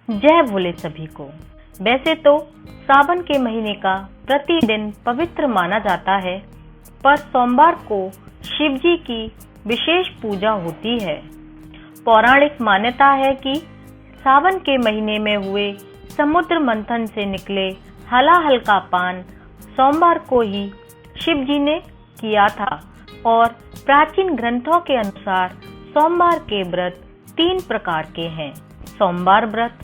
जय भोले सभी को। वैसे तो सावन के महीने का प्रतिदिन पवित्र माना जाता है, पर सोमवार को शिव जी की विशेष पूजा होती है। पौराणिक मान्यता है कि सावन के महीने में हुए समुद्र मंथन से निकले हलाहल का पान सोमवार को ही शिव जी ने किया था और प्राचीन ग्रंथों के अनुसार सोमवार के व्रत 3 प्रकार के हैं। सोमवार व्रत,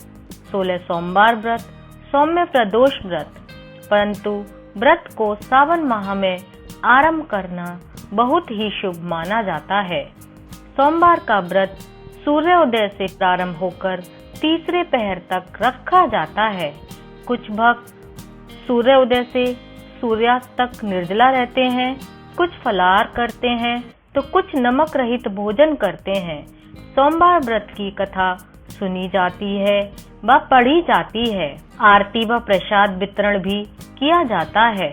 16 सोमवार व्रत, सौम्य प्रदोष व्रत। परंतु व्रत को सावन माह में आरंभ करना बहुत ही शुभ माना जाता है। सोमवार का व्रत सूर्योदय से प्रारंभ होकर तीसरे पहर तक रखा जाता है। कुछ भक्त सूर्योदय से सूर्यास्त तक निर्जला रहते हैं, कुछ फलाहार करते हैं तो कुछ नमक रहित भोजन करते हैं। सोमवार व्रत की कथा सुनी जाती है व पढ़ी जाती है। आरती व प्रसाद वितरण भी किया जाता है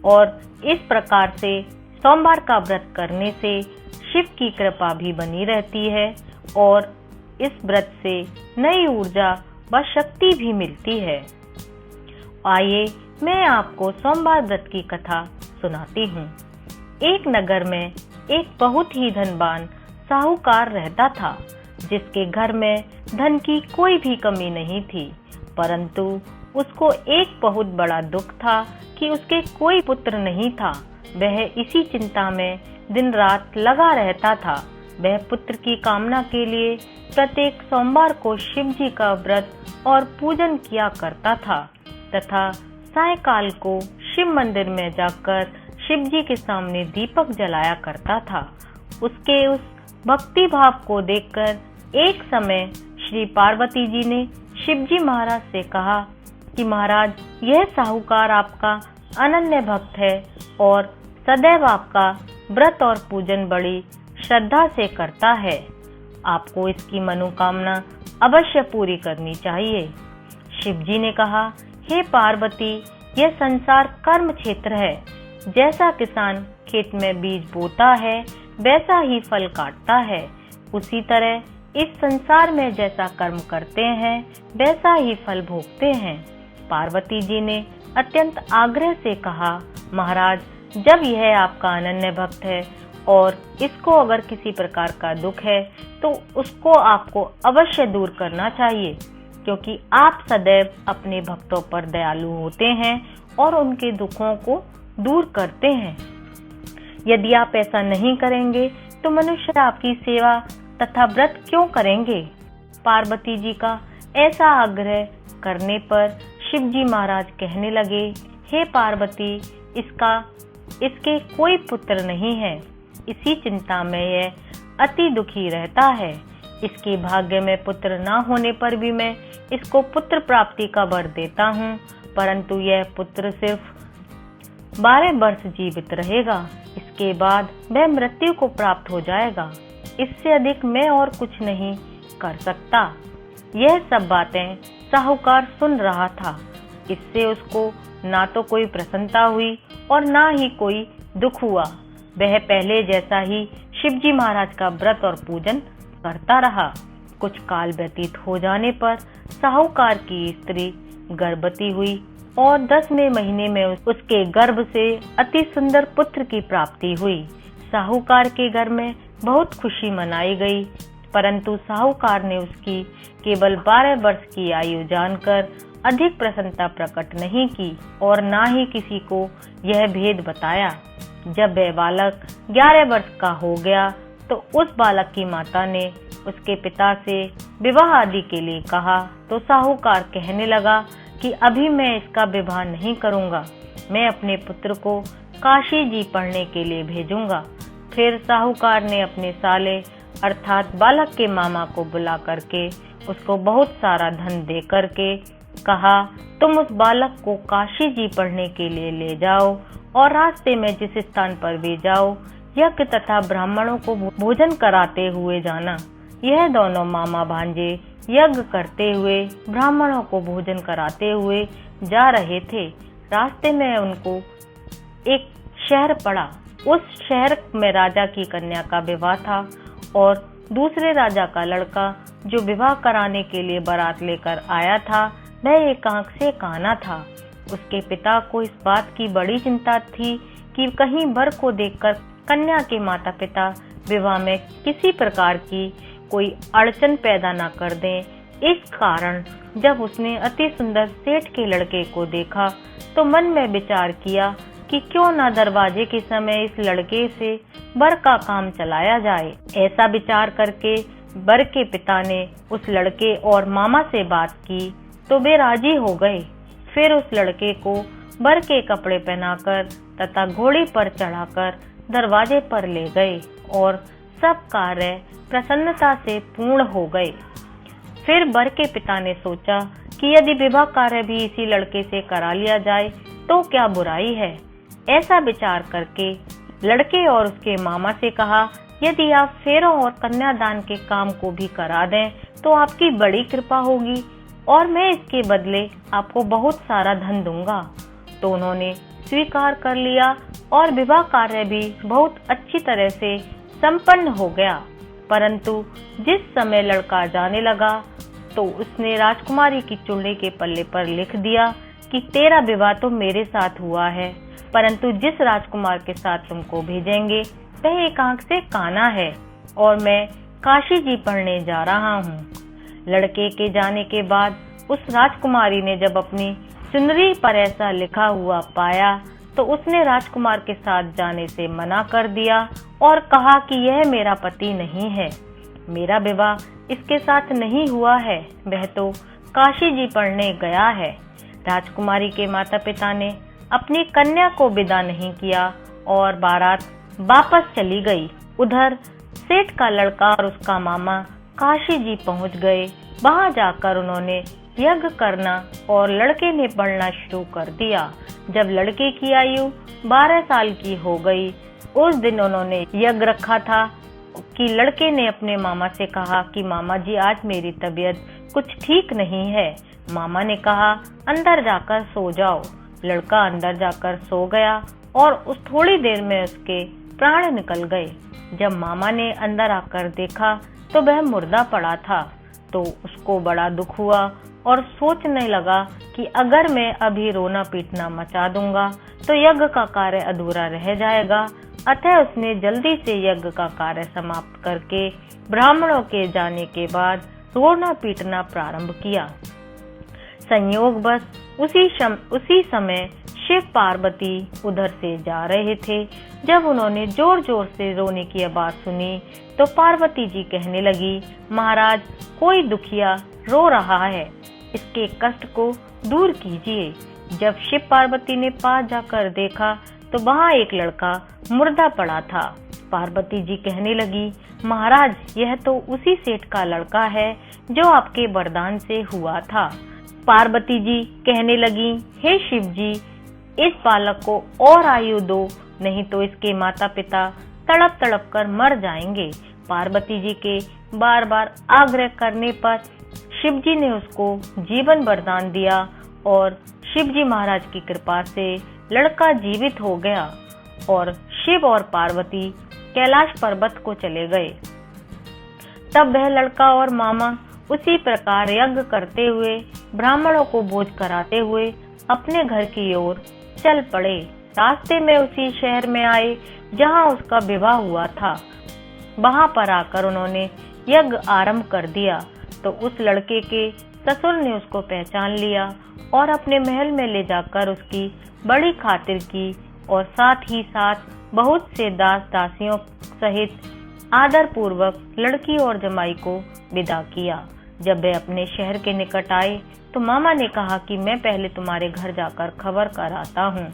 और इस प्रकार से सोमवार का व्रत करने से शिव की कृपा भी बनी रहती है और इस व्रत से नई ऊर्जा व शक्ति भी मिलती है। आइए मैं आपको सोमवार व्रत की कथा सुनाती हूँ। एक नगर में एक बहुत ही धनवान साहूकार रहता था, जिसके घर में धन की कोई भी कमी नहीं थी। परंतु उसको एक बहुत बड़ा दुख था कि उसके कोई पुत्र नहीं था। वह इसी चिंता में दिन रात लगा रहता था। वह पुत्र की कामना के लिए प्रत्येक सोमवार को शिव जी का व्रत और पूजन किया करता था तथा सायंकाल को शिव मंदिर में जाकर शिव जी के सामने दीपक जलाया करता था। उसके उस भक्ति भाव को देखकर एक समय श्री पार्वती जी ने शिव जी महाराज से कहा कि महाराज, यह साहूकार आपका अनन्य भक्त है और सदैव आपका व्रत और पूजन बड़ी श्रद्धा से करता है। आपको इसकी मनोकामना अवश्य पूरी करनी चाहिए। शिव जी ने कहा, हे पार्वती, यह संसार कर्म क्षेत्र है। जैसा किसान खेत में बीज बोता है वैसा ही फल काटता है, उसी तरह इस संसार में जैसा कर्म करते हैं वैसा ही फल भोगते हैं। पार्वती जी ने अत्यंत आग्रह से कहा, महाराज, जब यह आपका अनन्य भक्त है और इसको अगर किसी प्रकार का दुख है तो उसको आपको अवश्य दूर करना चाहिए, क्योंकि आप सदैव अपने भक्तों पर दयालु होते हैं और उनके दुखों को दूर करते हैं। यदि आप ऐसा नहीं करेंगे तो मनुष्य आपकी सेवा तथा व्रत क्यों करेंगे। पार्वती जी का ऐसा आग्रह करने पर शिव जी महाराज कहने लगे, हे पार्वती, इसके कोई पुत्र नहीं है। इसी चिंता में यह अति दुखी रहता है। इसके भाग्य में पुत्र ना होने पर भी मैं इसको पुत्र प्राप्ति का वर देता हूँ, परंतु यह पुत्र सिर्फ 12 वर्ष जीवित रहेगा। इसके बाद वह मृत्यु को प्राप्त हो जाएगा। इससे अधिक मैं और कुछ नहीं कर सकता। यह सब बातें साहूकार सुन रहा था। इससे उसको ना तो कोई प्रसन्नता हुई और ना ही कोई दुख हुआ। वह पहले जैसा ही शिवजी महाराज का व्रत और पूजन करता रहा। कुछ काल व्यतीत हो जाने पर साहूकार की स्त्री गर्भवती हुई और 10वें महीने में उसके गर्भ से अति सुंदर पुत्र की प्राप्ति हुई। साहूकार के घर में बहुत खुशी मनाई गई, परंतु साहूकार ने उसकी केवल 12 वर्ष की आयु जानकर अधिक प्रसन्नता प्रकट नहीं की और ना ही किसी को यह भेद बताया। जब वह बालक 11 वर्ष का हो गया तो उस बालक की माता ने उसके पिता से विवाह आदि के लिए कहा, तो साहूकार कहने लगा कि अभी मैं इसका विवाह नहीं करूंगा, मैं अपने पुत्र को काशी जी पढ़ने के लिए भेजूंगा। फिर साहूकार ने अपने साले अर्थात बालक के मामा को बुला करके उसको बहुत सारा धन दे करके कहा, तुम उस बालक को काशी जी पढ़ने के लिए ले जाओ और रास्ते में जिस स्थान पर भी जाओ यज्ञ तथा ब्राह्मणों को भोजन कराते हुए जाना। यह दोनों मामा भांजे यज्ञ करते हुए ब्राह्मणों को भोजन कराते हुए जा रहे थे। रास्ते में उनको एक शहर पड़ा। उस शहर में राजा की कन्या का विवाह था और दूसरे राजा का लड़का जो विवाह कराने के लिए बारात लेकर आया था वह एक आंख से काना था। उसके पिता को इस बात की बड़ी चिंता थी कि कहीं वर को देखकर कन्या के माता पिता विवाह में किसी प्रकार की कोई अड़चन पैदा न कर दें। इस कारण जब उसने अति सुंदर सेठ के लड़के को देखा तो मन में विचार किया कि क्यों न दरवाजे के समय इस लड़के से वर का काम चलाया जाए। ऐसा विचार करके वर के पिता ने उस लड़के और मामा से बात की तो वे राजी हो गए। फिर उस लड़के को वर के कपड़े पहनाकर तथा घोड़े पर चढ़ाकर दरवाजे पर ले गए और सब कार्य प्रसन्नता से पूर्ण हो गए। फिर वर के पिता ने सोचा कि यदि विवाह कार्य भी इसी लड़के से करा लिया जाए तो क्या बुराई है। ऐसा विचार करके लड़के और उसके मामा से कहा, यदि आप फेरों और कन्यादान के काम को भी करा दें तो आपकी बड़ी कृपा होगी और मैं इसके बदले आपको बहुत सारा धन दूंगा। तो उन्होंने स्वीकार कर लिया और विवाह कार्य भी बहुत अच्छी तरह से संपन्न हो गया। परंतु जिस समय लड़का जाने लगा तो उसने राजकुमारी की चूड़ी के पल्ले पर लिख दिया कि तेरा विवाह तो मेरे साथ हुआ है, परंतु जिस राजकुमार के साथ तुमको भेजेंगे वह एक आंख से काना है और मैं काशी जी पढ़ने जा रहा हूँ। लड़के के जाने के बाद उस राजकुमारी ने जब अपनी चुनरी पर ऐसा लिखा हुआ पाया तो उसने राजकुमार के साथ जाने से मना कर दिया और कहा कि यह मेरा पति नहीं है, मेरा विवाह इसके साथ नहीं हुआ है, वह तो काशी जी पढ़ने गया है। राजकुमारी के माता पिता ने अपनी कन्या को विदा नहीं किया और बारात वापस चली गई। उधर सेठ का लड़का और उसका मामा काशी जी पहुंच गए। वहां जाकर उन्होंने यज्ञ करना और लड़के ने पढ़ना शुरू कर दिया। जब लड़के की आयु 12 साल की हो गई, उस दिन उन्होंने यज्ञ रखा था कि लड़के ने अपने मामा से कहा कि मामा जी आज मेरी तबीयत कुछ ठीक नहीं है। मामा ने कहा अंदर जाकर सो जाओ। लड़का अंदर जाकर सो गया और उस थोड़ी देर में उसके प्राण निकल गए। जब मामा ने अंदर आकर देखा तो वह मुर्दा पड़ा था तो उसको बड़ा दुख हुआ और सोचने लगा कि अगर मैं अभी रोना पीटना मचा दूंगा तो यज्ञ का कार्य अधूरा रह जाएगा। अतः उसने जल्दी से यज्ञ का कार्य समाप्त करके ब्राह्मणों के जाने के बाद रोना पीटना प्रारंभ किया। संयोगवश उसी समय शिव पार्वती उधर से जा रहे थे। जब उन्होंने जोर जोर से रोने की आवाज सुनी तो पार्वती जी कहने लगी, महाराज कोई दुखिया रो रहा है, इसके कष्ट को दूर कीजिए। जब शिव पार्वती ने पास जाकर देखा तो वहाँ एक लड़का मुर्दा पड़ा था। पार्वती जी कहने लगी, महाराज यह तो उसी सेठ का लड़का है जो आपके वरदान से हुआ था। पार्वती जी कहने लगी, हे शिव जी, इस बालक को और आयु दो, नहीं तो इसके माता पिता तड़प तड़प कर मर जाएंगे। पार्वती जी के बार बार आग्रह करने पर शिव जी ने उसको जीवन वरदान दिया और शिव जी महाराज की कृपा से लड़का जीवित हो गया और शिव और पार्वती कैलाश पर्वत को चले गए। तब वह लड़का और मामा उसी प्रकार यज्ञ करते हुए ब्राह्मणों को भोज कराते हुए अपने घर की ओर चल पड़े। रास्ते में उसी शहर में आए जहां उसका विवाह हुआ था। वहां पर आकर उन्होंने यज्ञ आरंभ कर दिया तो उस लड़के के ससुर ने उसको पहचान लिया और अपने महल में ले जाकर उसकी बड़ी खातिर की और साथ ही साथ बहुत से दास दासियों सहित आदर पूर्वक लड़की और जमाई को विदा किया। जब वे अपने शहर के निकट आए तो मामा ने कहा कि मैं पहले तुम्हारे घर जाकर खबर कर आता हूँ।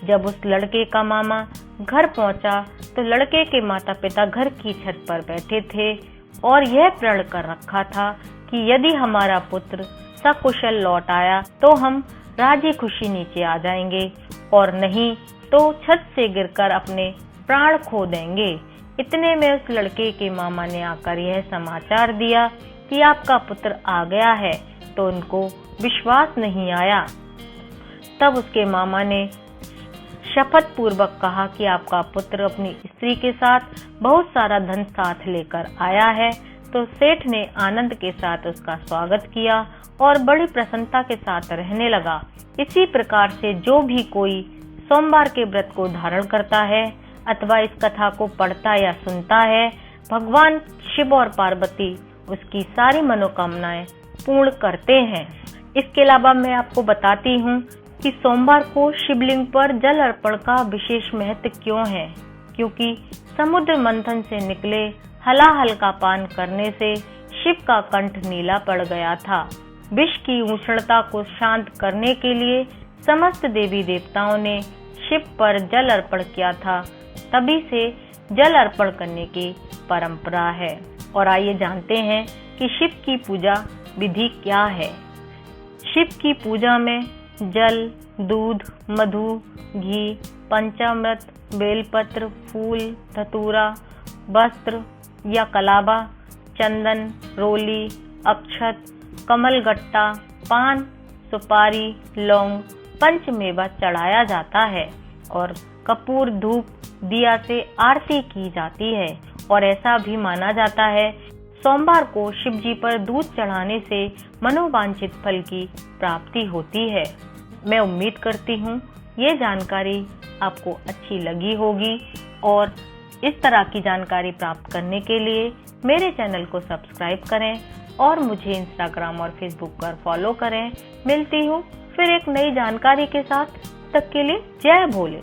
जब उस लड़के का मामा घर पहुंचा तो लड़के के माता पिता घर की छत पर बैठे थे और यह प्रण कर रखा था कि यदि हमारा पुत्र सकुशल लौट आया तो हम राजी खुशी नीचे आ जाएंगे और नहीं तो छत से गिरकर अपने प्राण खो देंगे। इतने में उस लड़के के मामा ने आकर यह समाचार दिया कि आपका पुत्र आ गया है, तो उनको विश्वास नहीं आया। तब उसके मामा ने शपथ पूर्वक कहा कि आपका पुत्र अपनी स्त्री के साथ बहुत सारा धन साथ लेकर आया है। तो सेठ ने आनंद के साथ उसका स्वागत किया और बड़ी प्रसन्नता के साथ रहने लगा। इसी प्रकार से जो भी कोई सोमवार के व्रत को धारण करता है अथवा इस कथा को पढ़ता या सुनता है, भगवान शिव और पार्वती उसकी सारी मनोकामनाएं पूर्ण करते हैं। इसके अलावा मैं आपको बताती हूँ कि सोमवार को शिवलिंग पर जल अर्पण का विशेष महत्व क्यों है। क्योंकि समुद्र मंथन से निकले हलाहल का पान करने से शिव का कंठ नीला पड़ गया था। विष की उष्णता को शांत करने के लिए समस्त देवी देवताओं ने शिव पर जल अर्पण किया था। तभी से जल अर्पण करने की परंपरा है। और आइए जानते हैं कि शिव की पूजा विधि क्या है। शिव की पूजा में जल, दूध, मधु, घी, पंचामृत, बेलपत्र, फूल, धतूरा, वस्त्र या कलावा, चंदन, रोली, अक्षत, कमलगट्टा, पान, सुपारी, लौंग, पंचमेवा चढ़ाया जाता है और कपूर, धूप, दिया से आरती की जाती है। और ऐसा भी माना जाता है सोमवार को शिव जी पर दूध चढ़ाने से मनोवांछित फल की प्राप्ति होती है। मैं उम्मीद करती हूँ ये जानकारी आपको अच्छी लगी होगी और इस तरह की जानकारी प्राप्त करने के लिए मेरे चैनल को सब्सक्राइब करें और मुझे इंस्टाग्राम और फेसबुक पर फॉलो करें। मिलती हूँ फिर एक नई जानकारी के साथ। तब तक के लिए जय भोले।